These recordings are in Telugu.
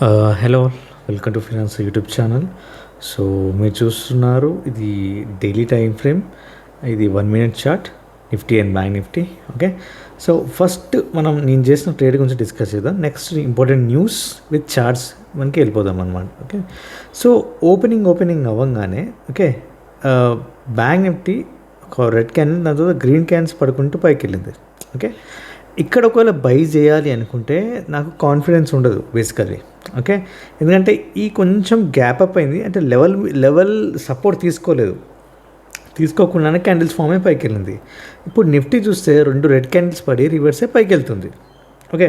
Hello, welcome to finance YouTube channel. So మీరు చూస్తున్నారు, ఇది డైలీ టైం ఫ్రేమ్. ఇది 1 minute chart, Nifty and bank Nifty. Okay, so first నేను చేసిన ట్రేడ్ గురించి డిస్కస్ చేద్దాం. Next important news with charts మనకి వెళ్ళిపోదాం అనమాట. ఓకే, సో ఓపెనింగ్ అవ్వగానే ఓకే, బ్యాంక్ నిఫ్టీ ఒక రెడ్ క్యాన్, దాని తర్వాత గ్రీన్ క్యాన్స్ పడుకుంటూ పైకి వెళ్ళింది. ఓకే, ఇక్కడ ఒకవేళ బై చేయాలి అనుకుంటే నాకు కాన్ఫిడెన్స్ ఉండదు బేసికలీ. ఓకే, ఎందుకంటే ఈ కొంచెం గ్యాప్ అప్ అయింది, అంటే లెవెల్ సపోర్ట్ తీసుకోకుండానే క్యాండిల్స్ ఫామ్ అయి పైకి వెళ్ళింది. ఇప్పుడు నిఫ్టీ చూస్తే 2 రెడ్ క్యాండిల్స్ పడి రివర్స్ అయి పైకి వెళ్తుంది. ఓకే,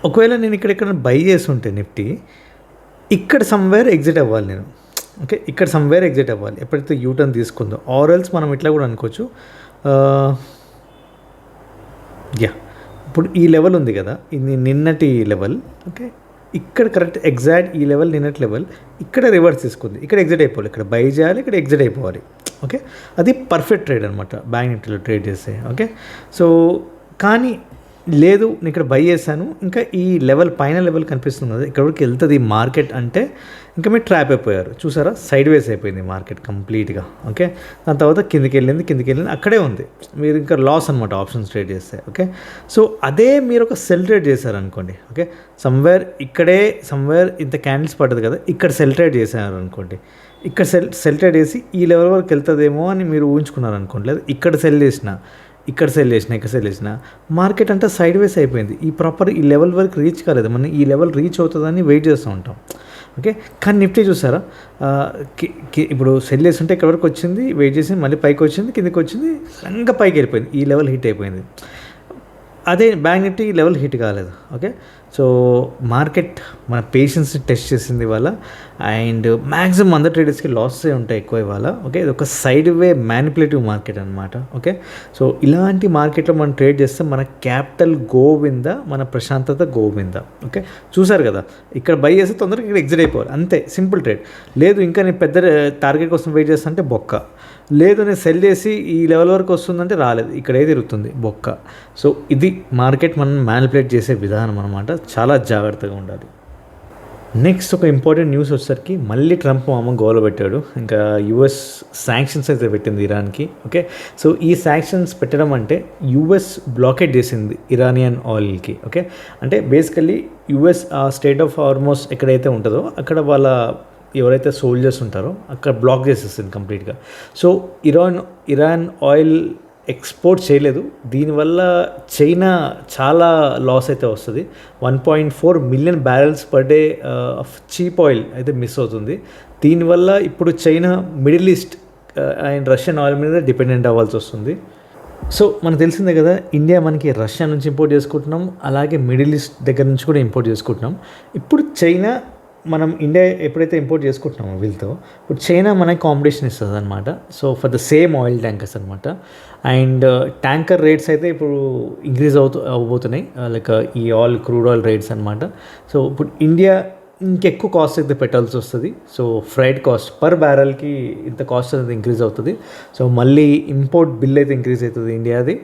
ఒకవేళ నేను ఇక్కడ బై చేస్తుంటే నిఫ్టీ ఇక్కడ సమ్వేర్ ఎగ్జిట్ అవ్వాలి నేను. ఓకే, ఇక్కడ సమ్వేర్ ఎగ్జిట్ అవ్వాలి ఎప్పుడైతే యూటర్న్ తీసుకుందో. ఆర్ఎల్స్ మనం ఇట్లా కూడా అనుకోవచ్చు. ఇప్పుడు ఈ లెవెల్ ఉంది కదా, ఇది నిన్నటి లెవెల్. ఓకే, ఇక్కడ కరెక్ట్ ఎగ్జాక్ట్ ఈ లెవెల్ నిన్నటి లెవెల్. ఇక్కడ రివర్స్ తీసుకుంది, ఇక్కడ ఎగ్జిట్ అయిపోవాలి, ఇక్కడ బై చేయాలి, ఇక్కడ ఎగ్జిట్ అయిపోవాలి. ఓకే, అది పర్ఫెక్ట్ ట్రేడ్ అనమాట బ్యాంక్ నిఫ్టీలో ట్రేడ్ చేస్తే. ఓకే, సో కానీ లేదు, నేను ఇక్కడ బై చేశాను, ఇంకా ఈ లెవెల్ పైన లెవెల్ కనిపిస్తుంది కదా, ఇక్కడ వరకు వెళ్తుంది మార్కెట్ అంటే ఇంకా మీరు ట్రాప్ అయిపోయారు. చూసారా, సైడ్ వేస్ అయిపోయింది మార్కెట్ కంప్లీట్గా. ఓకే, దాని తర్వాత కిందికి వెళ్ళింది, అక్కడే ఉంది. మీరు ఇంకా లాస్ అనమాట ఆప్షన్స్ ట్రేడ్ చేస్తే. ఓకే, సో అదే మీరు ఒక సెల్ ట్రేడ్ చేశారనుకోండి. ఓకే, సమ్వేర్ ఇంత క్యాండిల్స్ పడ్డది కదా, ఇక్కడ సెల్ ట్రేడ్ చేశారు అనుకోండి. ఇక్కడ సెల్ ట్రేడ్ చేసి ఈ లెవెల్ వరకు వెళ్తుందేమో అని మీరు ఊహించుకున్నారు అనుకోండి. లేదా ఇక్కడ సెల్ చేసిన మార్కెట్ అంతా సైడ్ వేస్ అయిపోయింది. ఈ లెవెల్ వరకు రీచ్ కాలేదు. మనం ఈ లెవెల్ రీచ్ అవుతుందని వెయిట్ చేస్తూ ఉంటాం. ఓకే, కానీ నిఫ్టీ చూసారా, ఇప్పుడు సెల్ చేస్తుంటే ఇక్కడ వరకు వచ్చింది, వెయిట్ చేసి మళ్ళీ పైకి వచ్చింది, కిందకి వచ్చింది, ఇంకా పైకి వెళ్ళిపోయింది, ఈ లెవెల్ హిట్ అయిపోయింది. అదే బ్యాంక్ నిఫ్టీ ఈ లెవెల్ హిట్ కాలేదు. ఓకే, సో మార్కెట్ మన పేషెన్స్ని టెస్ట్ చేసింది ఇవాళ. అండ్ మ్యాక్సిమం అందరు ట్రేడర్స్కి లాసే ఉంటాయి ఎక్కువ ఇవాళ. ఓకే, ఇది ఒక సైడ్ వే మ్యానిపులేటివ్ మార్కెట్ అనమాట. ఓకే, సో ఇలాంటి మార్కెట్లో మనం ట్రేడ్ చేస్తే మన క్యాపిటల్ గోవిందా, మన ప్రశాంతత గోవిందా. ఓకే, చూసారు కదా, ఇక్కడ బై చేస్తే తొందరగా ఇక్కడ ఎగ్జిట్ అయిపోవాలి, అంతే సింపుల్ ట్రేడ్. లేదు ఇంకా నేను పెద్ద టార్గెట్ కోసం వెయిట్ చేస్తానంటే బొక్క. లేదు నేను సెల్ చేసి ఈ లెవెల్ వరకు వస్తుందంటే రాలేదు, ఇక్కడే తిరుగుతుంది బొక్క. సో ఇది మార్కెట్ మనం మ్యానిపులేట్ చేసే విధానం అనమాట. చాలా జాగ్రత్తగా ఉండాలి. నెక్స్ట్ ఒక ఇంపార్టెంట్ న్యూస్ వచ్చేసరికి మళ్ళీ ట్రంప్ గోల పెట్టాడు. ఇంకా యుఎస్ శాంక్షన్స్ అయితే పెట్టింది ఇరాన్కి. ఓకే, సో ఈ శాంక్షన్స్ పెట్టడం అంటే యుఎస్ బ్లాకేట్ చేసింది ఇరానియన్ ఆయిల్కి. ఓకే, అంటే బేసికల్లీ యుఎస్ ఆ స్టేట్ ఆఫ్ హార్మోస్ ఎక్కడైతే ఉంటుందో అక్కడ వాళ్ళ ఎవరైతే సోల్జర్స్ ఉంటారో అక్కడ బ్లాక్ చేసేస్తుంది కంప్లీట్గా. సో ఇరాన్ ఆయిల్ ఎక్స్పోర్ట్ చేయలేదు. దీనివల్ల చైనా చాలా లాస్ అయితే వస్తుంది. 1.4 million barrels per day of cheap oil అయితే మిస్ అవుతుంది. దీనివల్ల ఇప్పుడు China middle east and Russian oil మీద డిపెండెంట్ అవ్వాల్సి వస్తుంది. సో మనకు తెలిసిందే కదా, ఇండియా మనకి రష్యా నుంచి ఇంపోర్ట్ చేసుకుంటున్నాం, అలాగే మిడిల్ ఈస్ట్ దగ్గర నుంచి కూడా ఇంపోర్ట్ చేసుకుంటున్నాం. ఇప్పుడు చైనా, మనం ఇండియా ఎప్పుడైతే ఇంపోర్ట్ చేసుకుంటున్నామో వీళ్ళతో, ఇప్పుడు చైనా మనకి కాంపిటీషన్ ఇస్తుంది అనమాట. So for the same oil tankers అనమాట. అండ్ ట్యాంకర్ రేట్స్ అయితే ఇప్పుడు ఇంక్రీజ్ అవ్వబోతున్నాయి, లైక్ ఈ క్రూడ్ ఆయిల్ రేట్స్ అనమాట. సో ఇప్పుడు ఇండియా ఇంకెక్కువ కాస్ట్ అయితే పెట్టాల్సి వస్తుంది. సో ఫ్రైట్ కాస్ట్ పర్ బ్యారెల్కి ఇంత కాస్ట్ అనేది ఇంక్రీజ్ అవుతుంది. సో మళ్ళీ ఇంపోర్ట్ బిల్ అయితే ఇంక్రీజ్ అవుతుంది ఇండియాది.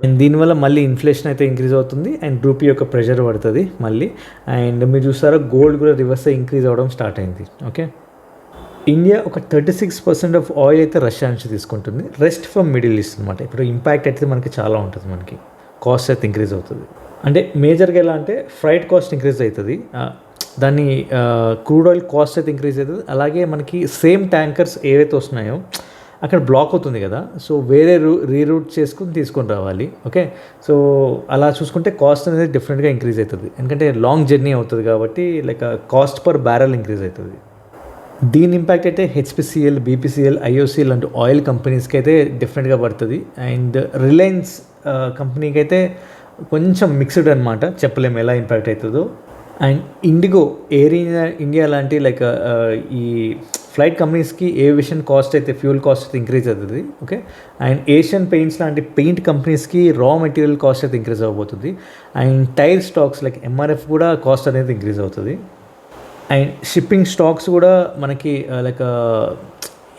అండ్ దీనివల్ల మళ్ళీ ఇన్ఫ్లేషన్ అయితే ఇంక్రీజ్ అవుతుంది అండ్ రూపీ యొక్క ప్రెషర్ పడుతుంది మళ్ళీ. అండ్ మీరు చూస్తారా, గోల్డ్ కూడా రివర్స్ ఇంక్రీజ్ అవ్వడం స్టార్ట్ అయింది. ఓకే, ఇండియా ఒక 36% ఆఫ్ ఆయిల్ అయితే రష్యా నుంచి తీసుకుంటుంది, రెస్ట్ ఫ్రమ్ మిడిల్ ఈస్ట్ అనమాట. ఇప్పుడు ఇంపాక్ట్ అయితే మనకి చాలా ఉంటుంది, మనకి కాస్ట్ అయితే ఇంక్రీజ్ అవుతుంది. అంటే మేజర్గా ఎలా అంటే ఫ్రైట్ కాస్ట్ ఇంక్రీజ్ అవుతుంది, దాన్ని క్రూడ్ ఆయిల్ కాస్ట్ అయితే ఇంక్రీజ్ అవుతుంది. అలాగే మనకి సేమ్ ట్యాంకర్స్ ఏవైతే వస్తున్నాయో అక్కడ బ్లాక్ అవుతుంది కదా, సో వేరే రీరూట్ తీసుకొని రావాలి. ఓకే, సో అలా చూసుకుంటే కాస్ట్ అనేది డిఫరెంట్గా ఇంక్రీజ్ అవుతుంది, ఎందుకంటే లాంగ్ జర్నీ అవుతుంది కాబట్టి like cost per barrel increase అవుతుంది. దీని ఇంపాక్ట్ అయితే హెచ్పిసిఎల్, బీపీసీఎల్, ఐఓసీఎల్ లాంటి ఆయిల్ కంపెనీస్కి అయితే డిఫరెంట్గా పడుతుంది. అండ్ రిలయన్స్ కంపెనీకి అయితే కొంచెం మిక్స్డ్ అనమాట, చెప్పలేము ఎలా ఇంపాక్ట్ అవుతుందో. అండ్ ఇండిగో, ఎయిర్ ఇండియా లాంటి లైక్ ఈ ఫ్లైట్ కంపెనీస్కి ఏవియేషన్ కాస్ట్ అయితే, ఫ్యూల్ కాస్ట్ అయితే ఇంక్రీజ్ అవుతుంది. ఓకే, అండ్ ఏషియన్ పెయింట్స్ లాంటి పెయింట్ కంపెనీస్కి రా మెటీరియల్ కాస్ట్ అయితే ఇంక్రీజ్ అవ్వబోతుంది. And tyre stocks like MRF కూడా కాస్ట్ అనేది ఇంక్రీజ్ అవుతుంది. అండ్ షిప్పింగ్ స్టాక్స్ కూడా మనకి లైక్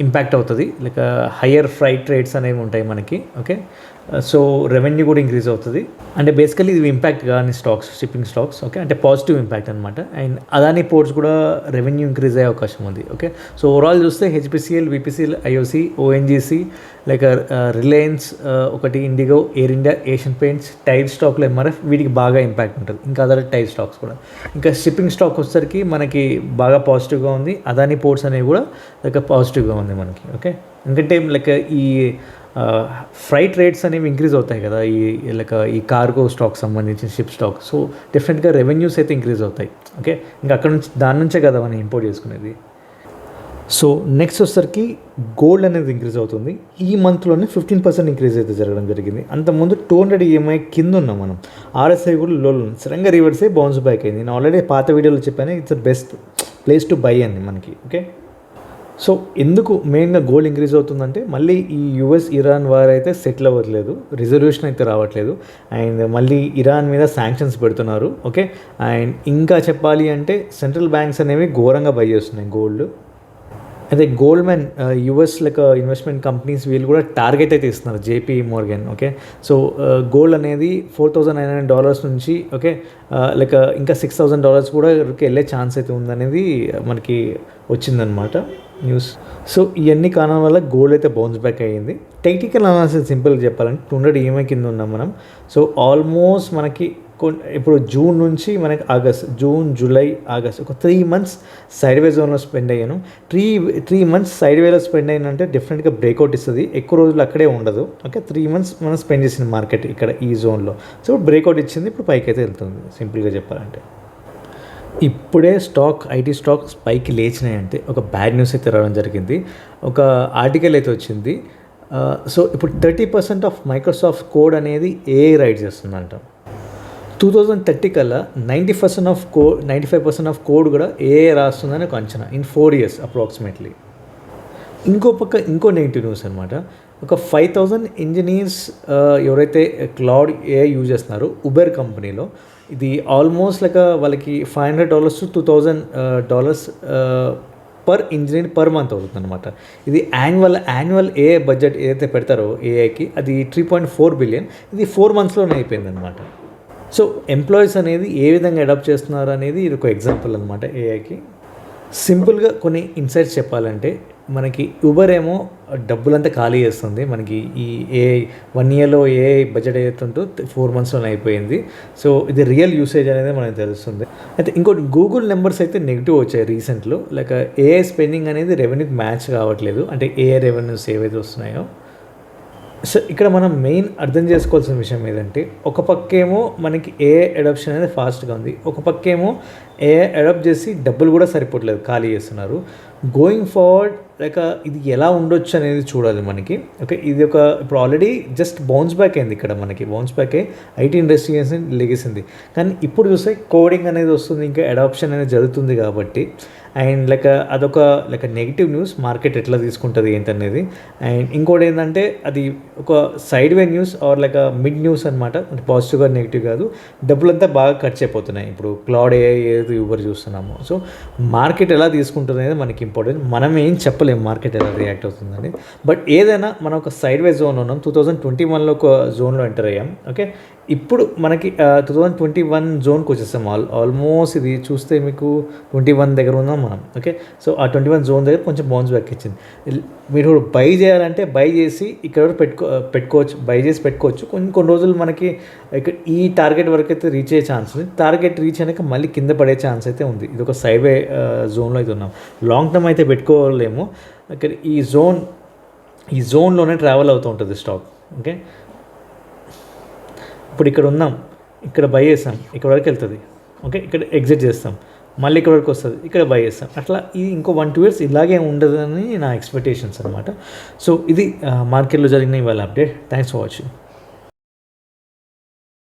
ఇంపాక్ట్ అవుతుంది, లైక్ హయ్యర్ ఫ్రైట్ రేట్స్ అనేవి ఉంటాయి మనకి. ఓకే, సో రెవెన్యూ కూడా ఇంక్రీజ్ అవుతుంది. అంటే బేసికలీ ఇది ఇంపాక్ట్ కానీ స్టాక్స్, షిప్పింగ్ స్టాక్స్, ఓకే, అంటే పాజిటివ్ ఇంపాక్ట్ అనమాట. అండ్ అదానీ పోర్ట్స్ కూడా రెవెన్యూ ఇంక్రీజ్ అయ్యే అవకాశం ఉంది. ఓకే, సో ఓవరాల్ చూస్తే HPCL, BPCL, IOC, ONGC, like Reliance, ఒకటి IndiGo, air India, Asian Paints, tyre స్టాక్లో ఎంఆర్ఎఫ్, వీటికి బాగా ఇంపాక్ట్ ఉంటుంది. ఇంకా అదర్ టైర్ స్టాక్స్ కూడా. ఇంకా షిప్పింగ్ స్టాక్ వచ్చేసరికి మనకి బాగా పాజిటివ్గా ఉంది. అదానీ పోర్ట్స్ అనేవి కూడా లైక్ పాజిటివ్గా ఉంది మనకి. ఓకే, ఎందుకంటే లైక్ ఈ ఫ్రైట్ రేట్స్ అనేవి ఇంక్రీజ్ అవుతాయి కదా, లైక్ ఈ కార్గో స్టాక్ సంబంధించిన షిప్ స్టాక్. సో డెఫినెట్గా రెవెన్యూస్ అయితే ఇంక్రీజ్ అవుతాయి. ఓకే, ఇంకా అక్కడ నుంచి దాని నుంచే కదా మనం ఇంపోర్ట్ చేసుకునేది. సో నెక్స్ట్ వచ్చేసరికి గోల్డ్ అనేది ఇంక్రీజ్ అవుతుంది. ఈ మంత్లోనే 15% ఇంక్రీజ్ అయితే జరగడం జరిగింది. అంతకుముందు 200 EMI కింద ఉన్నాం మనం. RSI కూడా లో సడన్గా రివర్స్ అయ్యి బౌన్స్ బ్యాక్ అయింది. నేను ఆల్రెడీ పాత వీడియోలో చెప్పాను, it's best place to buy అని మనకి. ఓకే, సో ఎందుకు మెయిన్గా గోల్డ్ ఇంక్రీజ్ అవుతుందంటే మళ్ళీ ఈ US ఇరాన్ వార్ అయితే సెటిల్ అవ్వట్లేదు, రిజల్యూషన్ అయితే రావట్లేదు. అండ్ మళ్ళీ ఇరాన్ మీద శాంక్షన్స్ పెడుతున్నారు. ఓకే, అండ్ ఇంకా చెప్పాలి అంటే సెంట్రల్ బ్యాంక్స్ అనేవి ఘోరంగా బై చేస్తున్నాయి గోల్డ్. అయితే gold man US like investment companies వీళ్ళు కూడా టార్గెట్ అయితే ఇస్తున్నారు, JP Morgan. Okay, so gold అనేది $4,900 నుంచి ఓకే లైక్ ఇంకా $6,000 కూడా వెళ్ళే ఛాన్స్ అయితే ఉందనేది మనకి వచ్చిందనమాట న్యూస్. సో ఇవన్నీ కారణాల వల్ల గోల్డ్ అయితే బౌన్స్ బ్యాక్ అయ్యింది. టెక్నికల్ అనాలిసిస్ సింపుల్గా చెప్పాలంటే 200 EMI కింద ఉన్నాం మనం. సో ఆల్మోస్ట్ మనకి ఇప్పుడు జూన్ నుంచి మనకి ఆగస్ట్, జూన్, జూలై, ఆగస్ట్ ఒక 3 months సైడ్ వే జోన్లో స్పెండ్ అయ్యాను. 3 months సైడ్ వేలో స్పెండ్ అయ్యానంటే డెఫినెట్గా బ్రేక్అవుట్ ఇస్తుంది. ఎక్కువ రోజులు అక్కడే ఉండదు. ఓకే, 3 months మనం స్పెండ్ చేసిన మార్కెట్ ఇక్కడ ఈ జోన్లో. సో బ్రేక్అవుట్ ఇచ్చింది, ఇప్పుడు పైకి అయితే వెళ్తుంది సింపుల్గా చెప్పాలంటే. ఇప్పుడే ఐటీ స్టాక్స్ పైకి లేచినాయంటే ఒక బ్యాడ్ న్యూస్ అయితే రావడం జరిగింది. ఒక ఆర్టికల్ అయితే వచ్చింది. సో ఇప్పుడు 30% ఆఫ్ మైక్రోసాఫ్ట్ కోడ్ అనేది AI రైట్ చేస్తుందంట. 2030 కల్లా 95% ఆఫ్ కోడ్ కూడా AI రాస్తుందని ఒక అంచనా ఇన్ 4 years అప్రాక్సిమేట్లీ. ఇంకో నెగిటివ్ న్యూస్ అనమాట. ఒక 5,000 ఇంజనీర్స్ ఎవరైతే క్లౌడ్ AI యూజ్ చేస్తున్నారో ఉబెర్ కంపెనీలో, ఇది ఆల్మోస్ట్ లైక్ వాళ్ళకి $500 to $2,000 per engineer per month అవుతుంది అనమాట. ఇది యాన్యువల్ AI బడ్జెట్ ఏదైతే పెడతారో AIకి, అది 3.4 billion. ఇది 4 monthsలోనే అయిపోయింది అనమాట. సో ఎంప్లాయీస్ అనేది ఏ విధంగా అడాప్ట్ చేస్తున్నారు అనేది ఇది ఒక ఎగ్జాంపుల్ అనమాట AIకి. సింపుల్గా కొన్ని ఇన్సైట్స్ చెప్పాలంటే మనకి ఉబర్ ఏమో డబ్బులంతా ఖాళీ చేస్తుంది. మనకి ఈ AI 1 yearలో AI బడ్జెట్ ఏదైతుందో 4 monthsలోనే అయిపోయింది. సో ఇది రియల్ యూసేజ్ అనేది మనకు తెలుస్తుంది. అయితే ఇంకోటి గూగుల్ నెంబర్స్ అయితే నెగిటివ్ వచ్చాయి రీసెంట్లో. లైక్ AI స్పెండింగ్ అనేది రెవెన్యూకి మ్యాచ్ కావట్లేదు. అంటే AI రెవెన్యూస్ ఏవైతే వస్తున్నాయో. సో ఇక్కడ మనం మెయిన్ అర్థం చేసుకోవాల్సిన విషయం ఏదంటే, ఒక పక్కేమో మనకి AI అడాప్షన్ అనేది ఫాస్ట్గా ఉంది, ఒక పక్కేమో AI అడాప్ట్ చేసి డబ్బులు కూడా సరిపోవట్లేదు, ఖాళీ చేస్తున్నారు. గోయింగ్ ఫార్వర్డ్ లైక్ ఇది ఎలా ఉండొచ్చు అనేది చూడాలి మనకి. ఓకే, ఇది ఇప్పుడు ఆల్రెడీ జస్ట్ బౌన్స్ బ్యాక్ అయింది. ఇక్కడ మనకి బౌన్స్ బ్యాక్ అయ్యి IT ఇండస్ట్రీ లెగేసింది. కానీ ఇప్పుడు చూస్తే కోడింగ్ అనేది వస్తుంది, ఇంకా అడాప్షన్ అనేది జరుగుతుంది కాబట్టి. అండ్ అదొక నెగిటివ్ న్యూస్, మార్కెట్ ఎట్లా తీసుకుంటుంది ఏంటనేది. అండ్ ఇంకోటి ఏంటంటే అది ఒక side way news or mid news అనమాట. అంటే పాజిటివ్గా నెగిటివ్ కాదు, డబ్బులంతా బాగా ఖర్చు అయిపోతున్నాయి ఇప్పుడు క్లౌడ్ AI ఏదైతే ఊబర్ చూస్తున్నామో. సో మార్కెట్ ఎలా తీసుకుంటుంది అనేది మనకి ఇంపార్టెంట్. మనం ఏం చెప్పలేము మార్కెట్ ఎలా రియాక్ట్ అవుతుందని. బట్ ఏదైనా మనం ఒక సైడ్ వే జోన్ ఉన్నాం. 2021లో ఒక జోన్లో ఎంటర్ అయ్యాం. ఓకే, ఇప్పుడు మనకి 2021 జోన్కి వచ్చేస్తాం. ఆల్మోస్ట్ ఇది చూస్తే మీకు 21 దగ్గర ఉన్నాం మనం. ఓకే, సో ఆ 21 జోన్ దగ్గర కొంచెం బౌన్స్ బ్యాక్ ఇచ్చింది. మీరు బై చేయాలంటే బై చేసి ఇక్కడ పెట్టుకోవచ్చు, బై చేసి పెట్టుకోవచ్చు. కొన్ని రోజులు మనకి ఇక్కడ ఈ టార్గెట్ వరకు అయితే రీచ్ అయ్యే ఛాన్స్ ఉంది. టార్గెట్ రీచ్ అయినాక మళ్ళీ కింద పడే ఛాన్స్ అయితే ఉంది. ఇది ఒక సైడ్ వే జోన్లో అయితే ఉన్నాం. లాంగ్ టర్మ్ అయితే పెట్టుకోలేము. ఇక్కడ ఈ జోన్లోనే ట్రావెల్ అవుతూ ఉంటుంది స్టాక్. ఓకే, ఇప్పుడు ఇక్కడ ఉన్నాం, ఇక్కడ బై చేస్తాం, ఇక్కడ వరకు వెళ్తుంది. ఓకే, ఇక్కడ ఎగ్జిట్ చేస్తాం, మళ్ళీ ఇక్కడ వరకు వస్తుంది, ఇక్కడ బై చేస్తాం. అట్లా ఇది ఇంకో 1-2 years ఇలాగే ఉండదని నా ఎక్స్పెక్టేషన్స్ అనమాట. సో ఇది మార్కెట్లో జరిగిన ఇవాళ అప్డేట్. Thanks for watching.